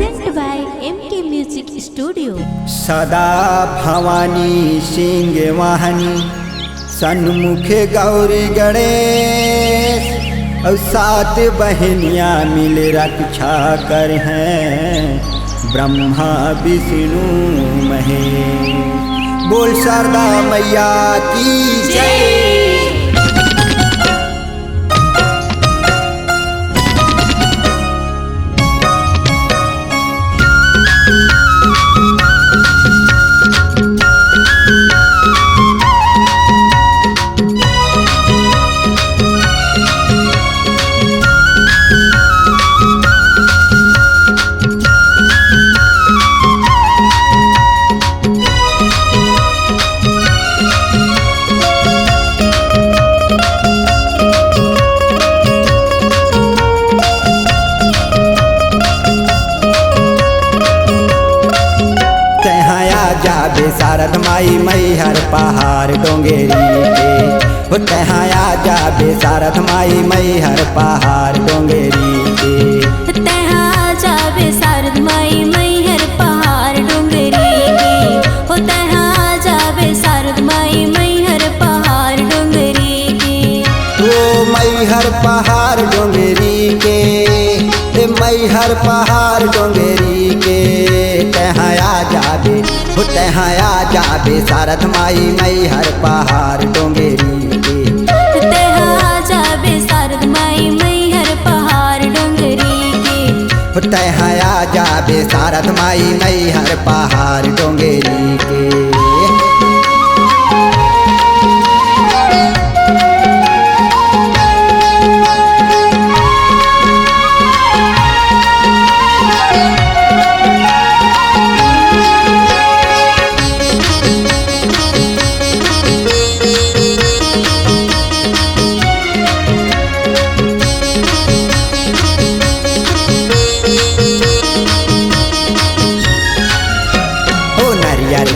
present by MK Music Studio. सदा भवानी सिंह वाहनी सन्मुखे गौरी गणेश और सात बहनियाँ मिल रक्षा कर हैं ब्रह्मा विष्णु महेश। बोल शारदा मैया की जय। जाबे शारद माई मैहर पहाड़ डोंगेरी के हो तहाया जाबे शारद माई मैहर पहाड़ डोंगेरी के तहा जाबे शारद माई मैहर पहाड़ डोंगेरी के हो तहा जाबे शारद माई मैहर पहाड़ डोंगेरी के ओ मैहर पहाड़ डोंगेरी के मैहर पहाड़ डोंगेरी के तहाया जाबे हो तहाया जाबे शारद माई मैहर पहाड़ डोंगेरी के तहा जाबे शारद माई मैहर पहाड़ डोंगेरी के हो तहाया जाबे शारद माई मैहर पहाड़ डोंगेरी के।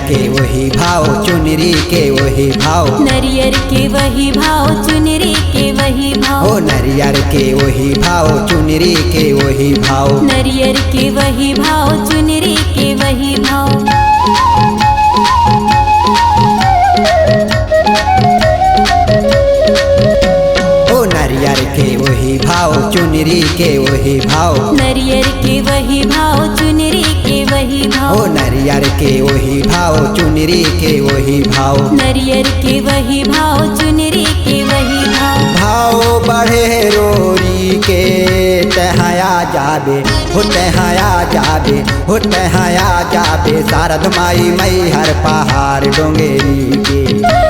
के वही भाव चुनरी के वही भाव नरियर के वही भाव चुनरी के वही भाव ओ नरियर के वही भाव चुनरी के वही भाव नरियर के वही भाव चुनरी के वही भाव ओ नरियर के वही भाव चुनरी के वही भाव नरियर के वही भाव चुनरी के वही भाव ओ नरियर के वही भाव चुनरी के वही भाव नरियर के वही भाव चुनरी के वही भाव भाव बढ़े रोरी के तहाया जाबे हो तहाया जाबे हो तहाया जाबे शारद माई मैहर पहाड़ डोंगेरी के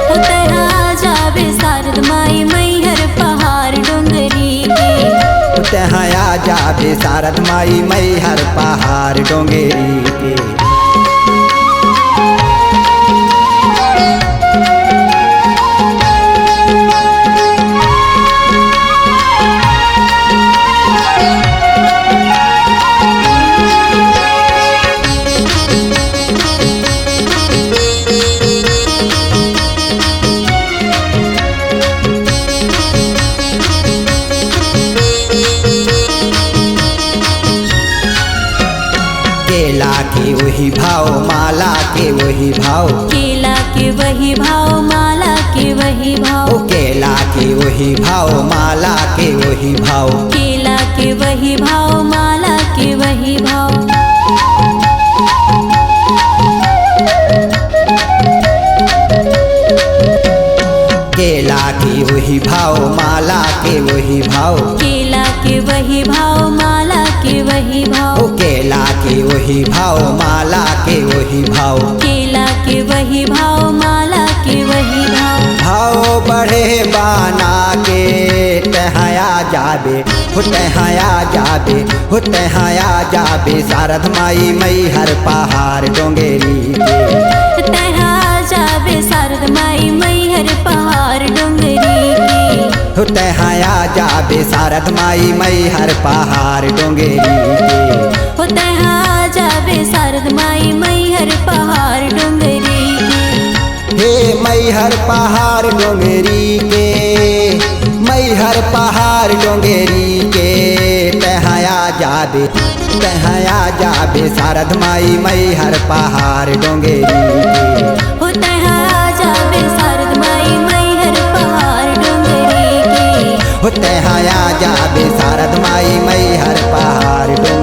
हो तहा जाबे शारद माई मैहर पहाड़ डोंगरी के तहाया जाबे शारद माई मैहर पहाड़ डोंगेरी के। केला के वही भाव माला के वही भाव केला के वही भाव माला के वही भाव ओ केला के वही भाव माला के वही भाव केला के वही भाव माला के वही भाव केला के वही भाव माला के वही भाव केला के वही भाव माला के वही भाव ओ केला के वही भाव माला के वही भाव केला के वही भाव माला के वही भाव भाव बढ़े बाना के तहाया जाबे हो तहाया जाबे हो तहाया जाबे शारद माई मैहर पहाड़ डोंगेरी के तहा जाबे शारद माई मैहर पहाड़ डोंगरी के हो तहाया जाबे शारद माई मैहर पहाड़ डोंगेरी के हो तहा जाबे शारद माई मैहर पहाड़ डोंगरी के हे मैहर पहाड़ डोंगेरी के मैहर पहाड़ डोंगेरी के तहाया जा जाबे तहाँ आ जाबे शारद माई मैहर पहाड़ डोंगरी के हो तहाँ आ जाबे शारद माई मैहर पहाड़ डोंगरी के हो तहाँ आ जाबे शारद माई मैहर पहाड़ डोंगरी